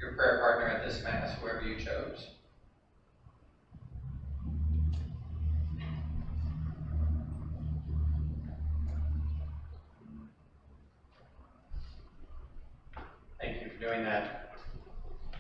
your prayer partner at this Mass, whoever you chose. Thank you for doing that.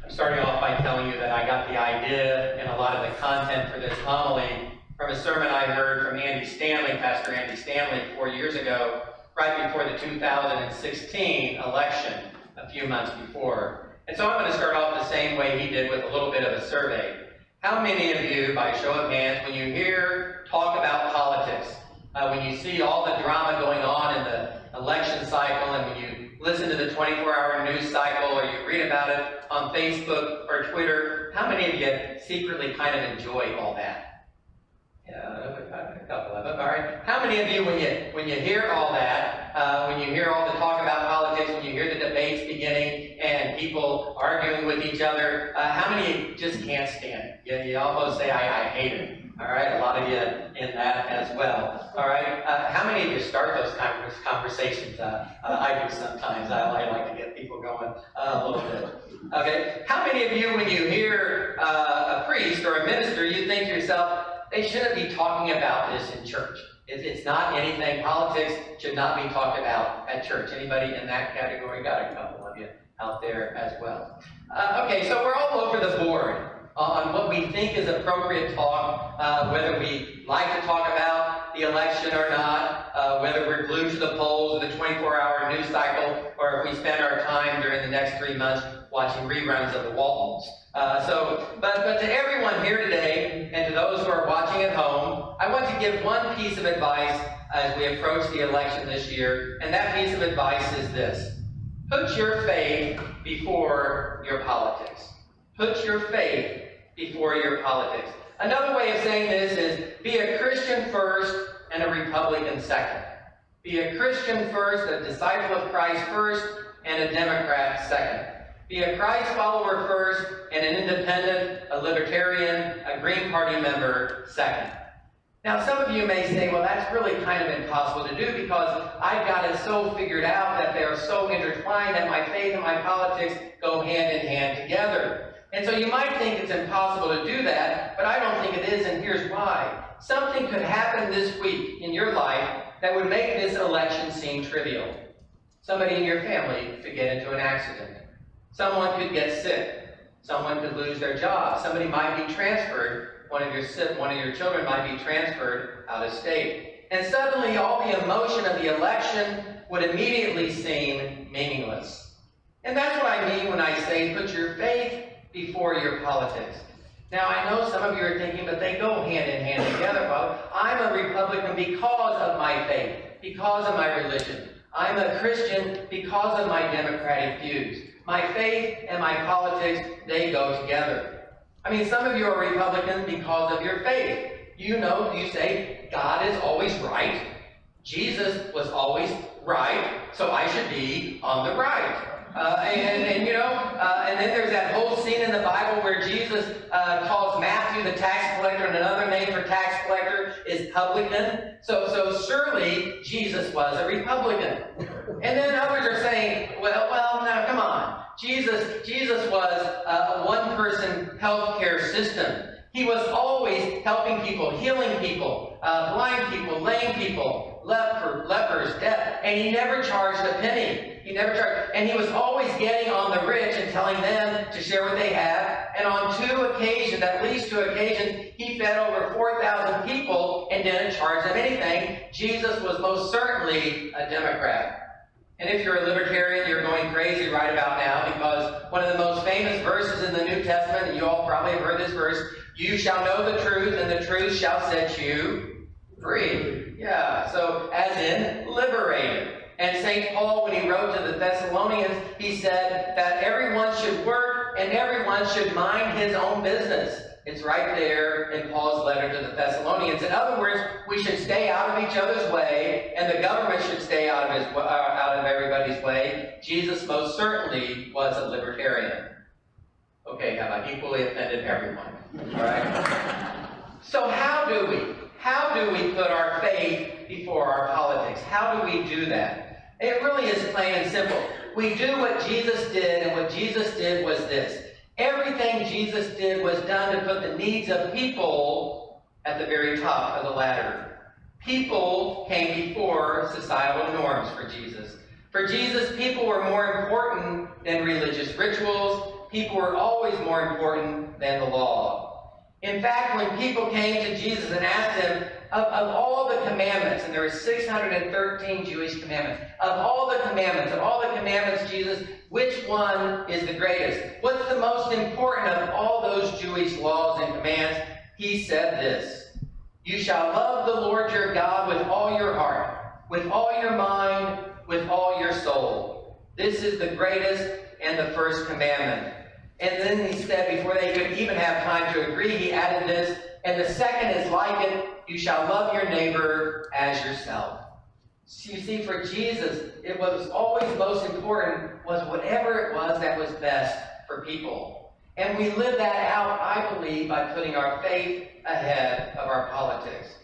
I'm starting off by telling you that I got the idea and a lot of the content for this homily from a sermon I heard from Pastor Andy Stanley 4 years ago, right before the 2016 election, a few months before. And so I'm going to start off the same way he did, with a little bit of a survey. How many of you, by show of hands, when you hear talk about politics, when you see all the drama going on in the election cycle, and when you listen to the 24-hour news cycle, or you read about it on Facebook or Twitter, how many of you secretly kind of enjoy all that? Yeah, a couple of them. All right. How many of you, when you hear all that, when you hear all the talk about politics, when you hear the debates beginning and people arguing with each other, how many of you just can't stand it? You almost say, I hate it. All right. A lot of you in that as well. All right. How many of you start those conversations? I do sometimes. I like to get people going a little bit. Okay. How many of you, when you hear a priest or a minister, you think to yourself, they shouldn't be talking about this in church. It's not anything. Politics should not be talked about at church. Anybody in that category? Got a couple of you out there as well. Okay, so we're all over the board on what we think is appropriate talk, whether we like to talk about the election or not, whether we're glued to the polls or the 24-hour news cycle, or if we spend our time during the next 3 months watching reruns of the Waltons. But to everyone here today, and to those who are watching at home, I want to give one piece of advice as we approach the election this year, and that piece of advice is this. Put your faith before your politics. Put your faith before your politics. Another way of saying this is, be a Christian first and a Republican second. Be a Christian first, a disciple of Christ first, and a Democrat second. Be a Christ follower first, and an independent, a libertarian, a Green Party member second. Now, some of you may say, well, that's really kind of impossible to do because I've got it so figured out that they are so intertwined that my faith and my politics go hand in hand together. And so you might think it's impossible to do that, but I don't think it is, and here's why. Something could happen this week in your life that would make this election seem trivial. Somebody in your family could get into an accident. Someone could get sick. Someone could lose their job. Somebody might be transferred. One of your children might be transferred out of state. And suddenly all the emotion of the election would immediately seem meaningless. And that's what I mean when I say put your faith before your politics. Now, I know some of you are thinking, but they go hand in hand together, Father. I'm a Republican because of my faith, because of my religion. I'm a Christian because of my democratic views. My faith and my politics, they go together. I mean, some of you are Republican because of your faith. You know, you say, God is always right. Jesus was always right, so I should be on the right. And then there's that whole scene in the Bible where Jesus calls Matthew the tax collector, and another name for tax collector is publican. So surely Jesus was a Republican. And then others are saying, well, now come on. Jesus was a one-person healthcare system. He was always helping people, healing people, blind people, lame people, lepers, deaf, and he never charged a penny. He never charged, and he was always getting on the rich and telling them to share what they have. And on at least two occasions, he fed over 4,000 people and didn't charge them anything. Jesus was most certainly a Democrat. And if you're a libertarian, you're going crazy right about now, because one of the most famous verses in the New Testament, and you all probably have heard this verse, you shall know the truth, and the truth shall set you free. Yeah, so as in liberated. And St. Paul, when he wrote to the Thessalonians, he said that everyone should work and everyone should mind his own business. It's right there in Paul's letter to the Thessalonians. In other words, we should stay out of each other's way, and the government should stay out of everybody's way. Jesus most certainly was a libertarian. Okay, have I equally offended everyone? All right. So how do we put our faith before our politics? How do we do that? It really is plain and simple. We do what Jesus did and what Jesus Jesus did was this. Everything Jesus did was done to put the needs of people at the very top of the ladder. People came before societal norms for Jesus. For Jesus, people were more important than religious rituals. People were always more important than the law. In fact, when people came to Jesus and asked him, of all the commandments, and there were 613 Jewish commandments, of all the commandments, Jesus, which one is the greatest? What's the most important of all those Jewish laws and commands? He said this: you shall love the Lord your God with all your heart, with all your mind, with all your soul. This is the greatest and the first commandment. And then he said, before they could even have time to agree, he added this, and the second is like it: you shall love your neighbor as yourself. So you see, for Jesus, it was always most important was whatever it was that was best for people. And we live that out, I believe, by putting our faith ahead of our politics.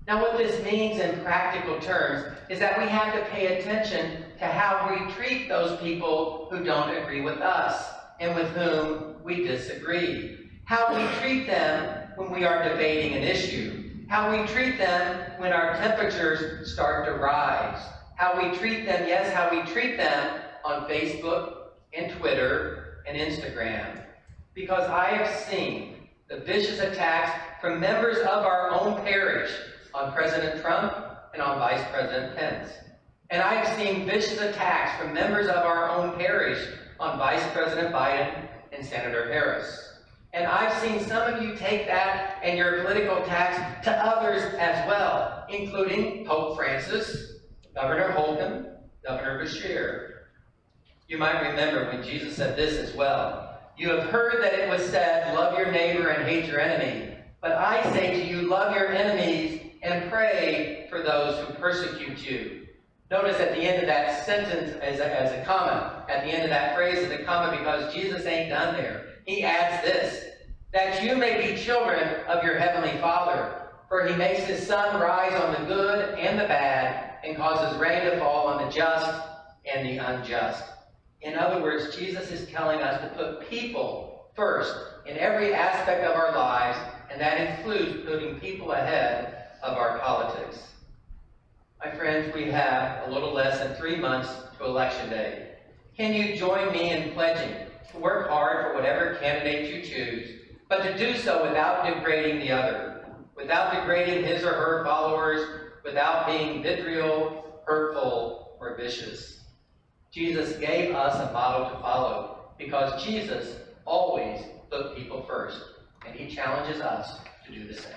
Now, what this means in practical terms is that we have to pay attention to how we treat those people who don't agree with us and with whom we disagree. How we treat them when we are debating an issue. How we treat them when our temperatures start to rise. How we treat them, yes, how we treat them on Facebook and Twitter and Instagram. Because I have seen the vicious attacks from members of our own parish on President Trump and on Vice President Pence. And I've seen vicious attacks from members of our own parish on Vice President Biden and Senator Harris. And I've seen some of you take that and your political attacks to others as well, including Pope Francis, Governor Holcomb, Governor Bashir. You might remember when Jesus said this as well: you have heard that it was said, love your neighbor and hate your enemy. But I say to you, love your enemies and pray for those who persecute you. Notice at the end of that sentence as a comma, at the end of that phrase is a comma, because Jesus ain't done there. He adds this: that you may be children of your heavenly Father, for he makes his sun rise on the good and the bad, and causes rain to fall on the just and the unjust. In other words, Jesus is telling us to put people first in every aspect of our lives, and that includes putting people ahead of our politics. My friends, we have a little less than 3 months to Election Day. Can you join me in pledging to work hard for whatever candidate you choose, but to do so without degrading the other, without degrading his or her followers, without being vitriol, hurtful, or vicious? Jesus gave us a model to follow because Jesus always put people first, and he challenges us to do the same.